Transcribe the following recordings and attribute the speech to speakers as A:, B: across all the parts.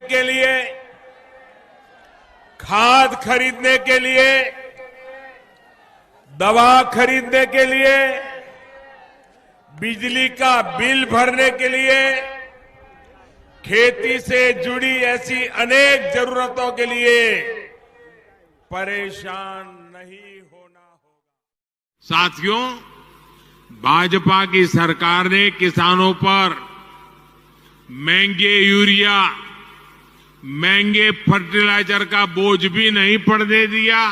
A: के लिए, खाद खरीदने के लिए, दवा खरीदने के लिए, बिजली का बिल भरने के लिए, खेती से जुड़ी ऐसी अनेक जरूरतों के लिए परेशान नहीं होना होगा। साथियों, भाजपा की सरकार ने किसानों पर महंगे यूरिया, महंगे फर्टिलाइजर का बोझ भी नहीं पड़ने दिया।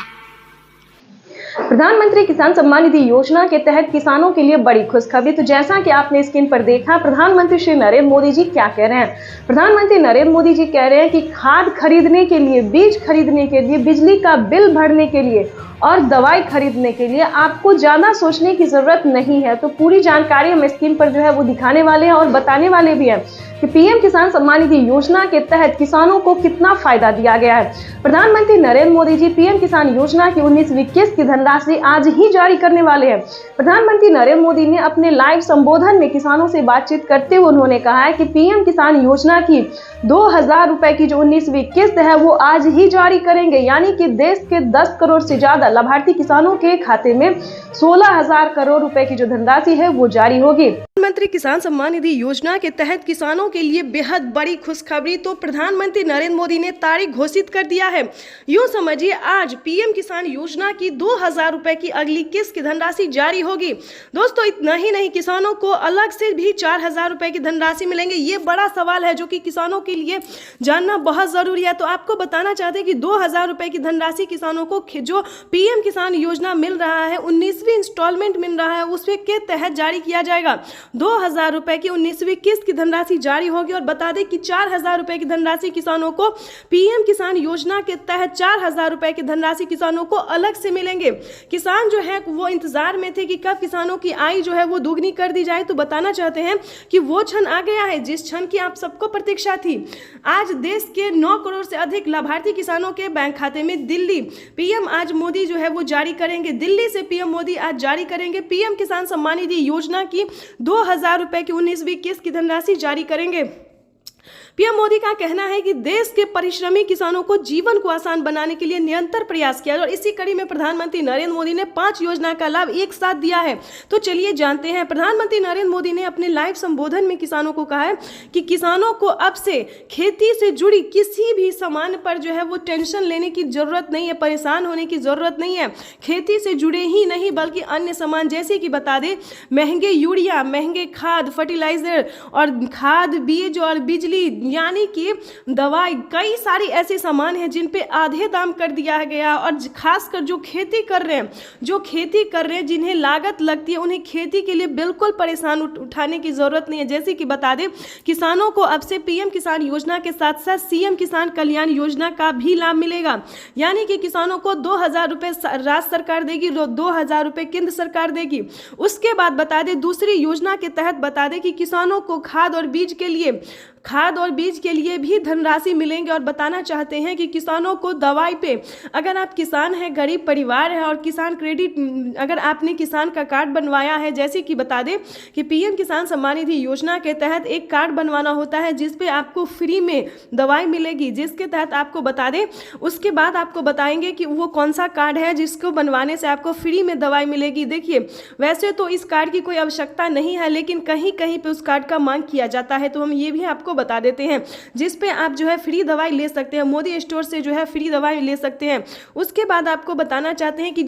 B: प्रधानमंत्री किसान सम्मान निधि योजना के तहत किसानों के लिए बड़ी खुशखबरी। तो जैसा कि आपने स्क्रीन पर देखा, प्रधानमंत्री श्री नरेंद्र मोदी जी क्या कह रहे हैं। प्रधानमंत्री नरेंद्र मोदी जी कह रहे हैं कि खाद खरीदने के लिए, बीज खरीदने के लिए, बिजली का बिल भरने के लिए और दवाई खरीदने के लिए आपको ज्यादा सोचने की जरूरत नहीं है। तो पूरी जानकारी हम स्क्रीन पर जो है वो दिखाने वाले हैं और बताने वाले भी हैं कि पीएम किसान सम्मान निधि योजना के तहत किसानों को कितना फायदा दिया गया है। प्रधानमंत्री नरेंद्र मोदी जी पीएम किसान योजना की 19वीं किस्त की धनराशि आज ही जारी करने वाले हैं। प्रधानमंत्री नरेंद्र मोदी ने अपने लाइव संबोधन में किसानों से बातचीत करते हुए उन्होंने कहा है कि पीएम किसान योजना की 2000 रुपए की जो 19वीं किस्त है वो आज ही जारी करेंगे, यानी कि देश के 10 करोड़ से ज्यादा लाभार्थी किसानों के खाते में 16,000 करोड़ रुपए की जो धनराशि है वो जारी होगी। प्रधानमंत्री किसान सम्मान निधि योजना के तहत किसानों के लिए बेहद बड़ी खुशखबरी। तो प्रधानमंत्री नरेंद्र मोदी ने तारीख घोषित कर दिया है। यूं समझिए, आज पीएम किसान योजना की 2000 रुपए की अगली किस्त की धनराशि जारी होगी। दोस्तों, इतना ही नहीं, किसानों को अलग से भी 4000 रुपए की धनराशि मिलेंगे। ये बड़ा सवाल है जो कि किसानों के लिए जानना बहुत जरूरी है। तो आपको बताना चाहते हैं कि 2000 रुपए की धनराशि किसानों को जो पीएम किसान योजना मिल रहा है, 19वीं इंस्टॉलमेंट मिल रहा है, उसके के तहत जारी किया जाएगा। 2000 रुपए की 19वीं किस्त की धनराशि जारी होगी। और बता दें कि 4000 रुपए की धनराशि किसानों को पीएम किसान योजना के तहत 4000 रुपए की धनराशि किसानों को अलग से मिलेंगे। किसान जो है वो इंतजार में थे कि कब किसानों की आय जो है वो दुगनी कर दी जाए। तो बताना चाहते हैं कि वो क्षण आ गया है जिस क्षण की आप सबको प्रतीक्षा थी। आज देश के 9 करोड़ से अधिक लाभार्थी किसानों के बैंक खाते में दिल्ली पीएम आज मोदी जो है वो जारी करेंगे। दिल्ली से पीएम मोदी आज जारी करेंगे पीएम किसान सम्मान निधि योजना की 2000 रुपए की 19वीं किस्त की धनराशि जारी करेंगे। पीएम मोदी का कहना है कि देश के परिश्रमी किसानों को जीवन को आसान बनाने के लिए निरंतर प्रयास किया और इसी कड़ी में प्रधानमंत्री नरेंद्र मोदी ने 5 योजना का लाभ एक साथ दिया है। तो चलिए जानते हैं। प्रधानमंत्री नरेंद्र मोदी ने अपने लाइव संबोधन में किसानों को कहा है कि किसानों को अब से खेती से जुड़ी किसी भी सामान पर जो है वो टेंशन लेने की जरूरत नहीं है, परेशान होने की जरूरत नहीं है। खेती से जुड़े ही नहीं बल्कि अन्य सामान जैसे कि बता दें महंगे यूरिया, महंगे खाद, फर्टिलाइजर और खाद, बीज और बिजली यानी कि दवाई, कई सारी ऐसे सामान हैं जिन पे आधे दाम कर दिया गया। और खासकर जो खेती कर रहे हैं, जिन्हें लागत लगती है, उन्हें खेती के लिए बिल्कुल परेशान उठाने की जरूरत नहीं है। जैसे कि बता दें किसानों को अब से पीएम किसान योजना के साथ साथ सीएम किसान कल्याण योजना का भी लाभ मिलेगा, यानी कि किसानों को 2000 रुपए राज्य सरकार देगी, 2000 रुपए केंद्र सरकार देगी। उसके बाद बता दें दूसरी योजना के तहत बता दें कि किसानों को खाद और बीज के लिए भी धनराशि मिलेंगे। और बताना चाहते हैं कि किसानों को दवाई पे, अगर आप किसान हैं, गरीब परिवार है और किसान क्रेडिट, अगर आपने किसान का कार्ड बनवाया है, जैसे कि बता दें कि पीएम किसान सम्मान निधि योजना के तहत एक कार्ड बनवाना होता है जिस पे आपको फ्री में दवाई मिलेगी, जिसके तहत आपको बता दें, उसके बाद आपको बताएंगे कि वो कौन सा कार्ड है जिसको बनवाने से आपको फ्री में दवाई मिलेगी। देखिए, वैसे तो इस कार्ड की कोई आवश्यकता नहीं है, लेकिन कहीं कहीं पे उस कार्ड का मांग किया जाता है। तो हम ये भी आपको बता देते हैं जिस पे आप जो है फ्री दवाई ले सकते हैं, मोदी स्टोर से जो है फ्री दवाई ले सकते हैं। उसके बाद आपको बताना चाहते हैं कि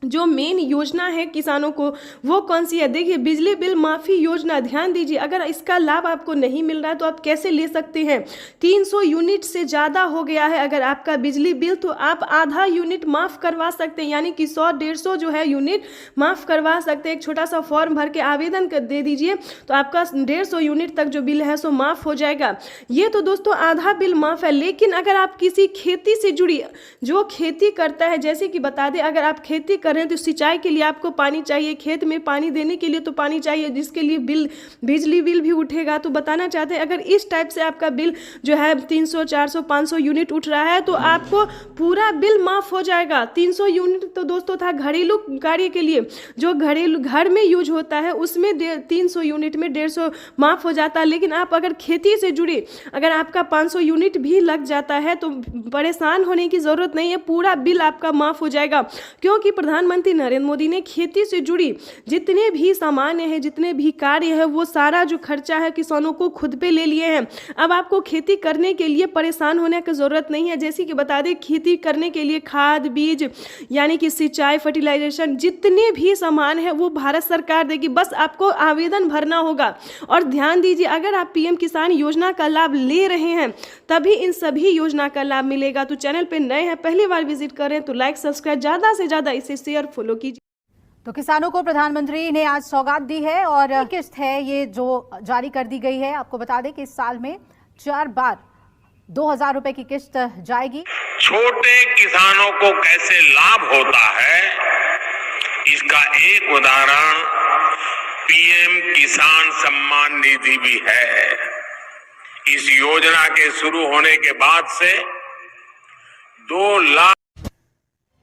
B: जो मेन योजना है किसानों को वो कौन सी है। देखिए, बिजली बिल माफ़ी योजना, ध्यान दीजिए, अगर इसका लाभ आपको नहीं मिल रहा है तो आप कैसे ले सकते हैं। 300 यूनिट से ज़्यादा हो गया है अगर आपका बिजली बिल, तो आप आधा यूनिट माफ़ करवा सकते हैं, यानी कि 100-150 जो है यूनिट माफ़ करवा सकते हैं। एक छोटा सा फॉर्म भर के आवेदन कर दे दीजिए तो आपका 150 यूनिट तक जो बिल है सो माफ़ हो जाएगा। ये तो दोस्तों आधा बिल माफ़ है। लेकिन अगर आप किसी खेती से जुड़ी, जो खेती करता है, जैसे कि बता दें अगर आप खेती कर कर रहे हैं तो सिंचाई के लिए आपको पानी चाहिए, खेत में पानी देने के लिए तो पानी चाहिए, जिसके लिए बिजली बिल भी उठेगा। तो बताना चाहते हैं अगर इस टाइप से आपका बिल जो है 300, 400, 500 यूनिट उठ रहा है तो आपको पूरा बिल माफ हो जाएगा। 300 यूनिट तो दोस्तों था घरेलू कार्य के लिए, जो घरेलू घर में यूज होता है उसमें 300 यूनिट में 150 माफ हो जाता है। लेकिन आप अगर खेती से जुड़ी अगर आपका 500 यूनिट भी लग जाता है तो परेशान होने की जरूरत नहीं है, पूरा बिल आपका माफ हो जाएगा। क्योंकि प्रधानमंत्री नरेंद्र मोदी ने खेती से जुड़ी जितने भी सामान्य है, जितने भी कार्य है, वो सारा जो खर्चा है किसानों को खुद पे ले लिए हैं। अब आपको खेती करने के लिए परेशान होने की जरूरत नहीं है। जैसे कि बता दें खेती करने के लिए खाद बीज यानी कि सिंचाई फर्टिलाइजेशन जितने भी सामान है वो भारत सरकार देगी, बस आपको आवेदन भरना होगा। और ध्यान दीजिए अगर आप पीएम किसान योजना का लाभ ले रहे हैं तभी इन सभी योजना का लाभ मिलेगा। तो चैनल पे नए हैं, पहली बार विजिट करें तो लाइक सब्सक्राइब ज्यादा से ज्यादा इसे शेयर फॉलो कीजिए।
C: तो किसानों को प्रधानमंत्री ने आज सौगात दी है और किस्त है ये जो जारी कर दी गई है। आपको बता दें कि इस साल में 4 बार 2000 रुपए की किस्त जाएगी।
A: छोटे किसानों को कैसे लाभ होता है इसका एक उदाहरण पीएम किसान सम्मान निधि भी है। इस योजना के शुरू होने के बाद से 2 लाख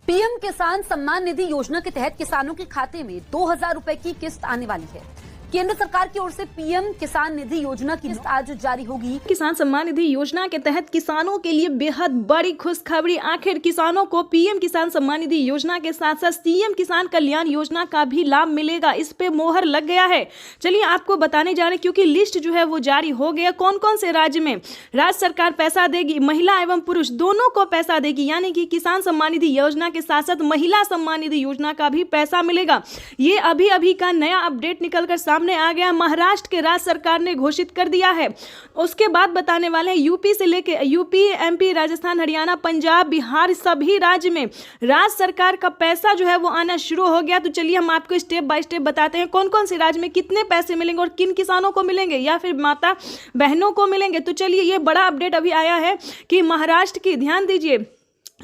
D: पीएम किसान सम्मान निधि योजना के तहत किसानों के खाते में 2000 रुपए की किस्त आने वाली है। केंद्र सरकार की ओर से पीएम किसान निधि योजना की किस्त आज जारी होगी।
B: किसान सम्मान निधि योजना के तहत किसानों के लिए बेहद बड़ी खुशखबरी। आखिर किसानों को पीएम किसान सम्मान निधि योजना के साथ साथ सीएम किसान कल्याण योजना का भी लाभ मिलेगा, इस पे मोहर लग गया है। चलिए आपको बताने जा रहे हैं क्योंकि लिस्ट जो है वो जारी हो गया। कौन कौन से राज्य में राज्य सरकार पैसा देगी, महिला एवं पुरुष दोनों को पैसा देगी, यानी कि किसान सम्मान निधि योजना के साथ साथ महिला सम्मान निधि योजना का भी पैसा मिलेगा। ये अभी अभी का नया अपडेट निकलकर सामने आ गया। महाराष्ट्र के राज्य सरकार ने घोषित कर दिया है। उसके बाद बताने वाले हैं यूपी से लेके यूपी, एमपी, राजस्थान, हरियाणा, पंजाब, बिहार सभी राज्य में राज्य सरकार का पैसा जो है वो आना शुरू हो गया। तो चलिए हम आपको स्टेप बाय स्टेप बताते हैं कौन कौन से राज्य में कितने पैसे मिलेंगे और किन किसानों को मिलेंगे या फिर माता बहनों को मिलेंगे। तो चलिए ये बड़ा अपडेट अभी आया है कि महाराष्ट्र की, ध्यान दीजिए,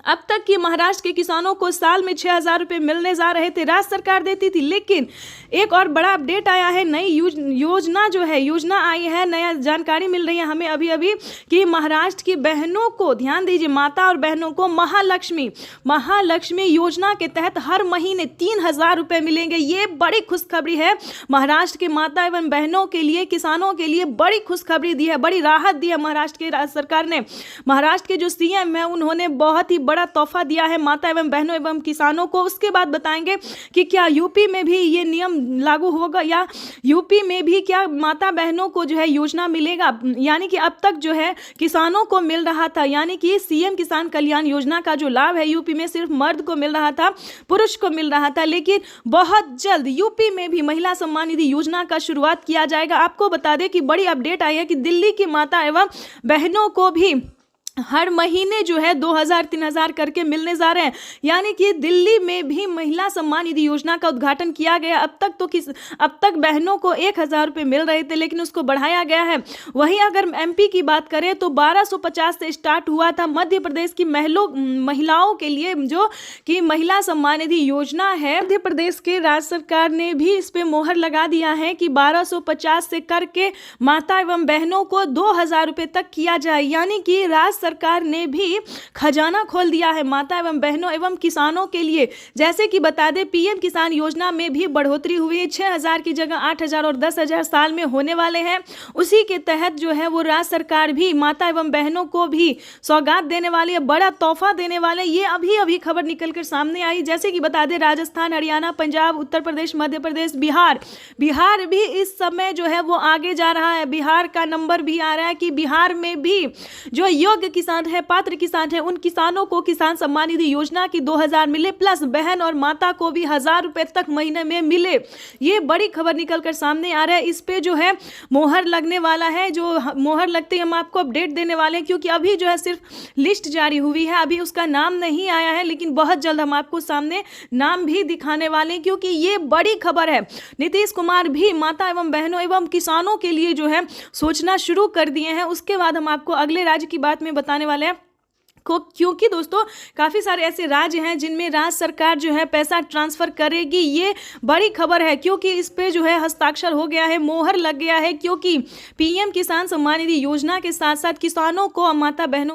B: अब तक की महाराष्ट्र के किसानों को साल में 6000 रुपए मिलने जा रहे थे, राज्य सरकार देती थी। लेकिन एक और बड़ा अपडेट आया है, नई योजना जो है, योजना आई है, नया जानकारी मिल रही है हमें अभी अभी कि महाराष्ट्र की बहनों को, ध्यान दीजिए, माता और बहनों को महालक्ष्मी योजना के तहत हर महीने 3000 रुपए मिलेंगे। ये बड़ी खुशखबरी है महाराष्ट्र के माता एवं बहनों के लिए, किसानों के लिए बड़ी खुशखबरी दी है, बड़ी राहत दी है महाराष्ट्र की राज्य सरकार ने। महाराष्ट्र के जो सीएम है उन्होंने बहुत ही बड़ा तोहफा दिया है माता एवं बहनों एवं किसानों को। उसके बाद बताएंगे कि क्या यूपी में भी ये नियम लागू होगा या यूपी में भी क्या माता बहनों को जो है योजना मिलेगा। यानी कि अब तक जो है किसानों को मिल रहा था, यानी कि सीएम किसान कल्याण योजना का जो लाभ है यूपी में सिर्फ मर्द को मिल रहा था, पुरुष को मिल रहा था। लेकिन बहुत जल्द यूपी में भी महिला सम्मान निधि योजना का शुरुआत किया जाएगा। आपको बता दें कि बड़ी अपडेट आई है कि दिल्ली की माता एवं बहनों को भी हर महीने जो है 2000-3000 करके मिलने जा रहे हैं। यानी कि दिल्ली में भी महिला सम्मान निधि योजना का उद्घाटन किया गया। अब तक बहनों को 1000 रुपये मिल रहे थे लेकिन उसको बढ़ाया गया है। वहीं अगर एमपी की बात करें तो 1250 से स्टार्ट हुआ था। मध्य प्रदेश की महिलाओं के लिए जो कि महिला सम्मान निधि योजना है, मध्य प्रदेश के राज्य सरकार ने भी इस पे मोहर लगा दिया है कि 1250 से करके माता एवं बहनों को 2000 रुपये तक किया जाए। यानी कि राज्य सरकार ने भी खजाना खोल दिया है माता एवं बहनों एवं किसानों के लिए। जैसे कि बता दें पीएम किसान योजना में भी बढ़ोतरी हुई है, 6000 की जगह 8000 और 10000 साल में होने वाले हैं। उसी के तहत जो है वो राज्य सरकार भी माता एवं बहनों को भी सौगात देने वाली है, बड़ा तोहफा देने वाले। ये अभी खबर निकल कर सामने आई। जैसे कि बता दें राजस्थान, हरियाणा, पंजाब, उत्तर प्रदेश, मध्य प्रदेश, बिहार भी इस समय जो है वो आगे जा रहा है। बिहार का नंबर भी आ रहा है कि बिहार में भी जो योग्य किसान है, पात्र किसान है, उन किसानों को किसान सम्मान निधि योजना की 2000 मिले, प्लस बहन और माता को भी 1000 रुपए तक महीने में मिले। ये बड़ी खबर निकलकर सामने आ रहा है। इस पे जो है मोहर लगने वाला है। जो मोहर लगते ही हम आपको अपडेट देने वाले हैं, क्योंकि अभी जो है सिर्फ लिस्ट जारी हुई है, अभी उसका नाम नहीं आया है, लेकिन बहुत जल्द हम आपको सामने नाम भी दिखाने वाले हैं, क्योंकि ये बड़ी खबर है। नीतीश कुमार भी माता एवं बहनों एवं किसानों के लिए जो है सोचना शुरू कर दिए हैं। उसके बाद हम आपको अगले राज्य की बात में बताने वाले हैं।
E: क्योंकि दोस्तों काफ़ी सारे ऐसे राज्य हैं जिनमें राज्य सरकार जो है पैसा ट्रांसफ़र करेगी। ये बड़ी खबर है क्योंकि इस पे जो है हस्ताक्षर हो गया है, मोहर लग गया है, क्योंकि पीएम किसान सम्मान निधि योजना के साथ साथ किसानों को, माता बहनों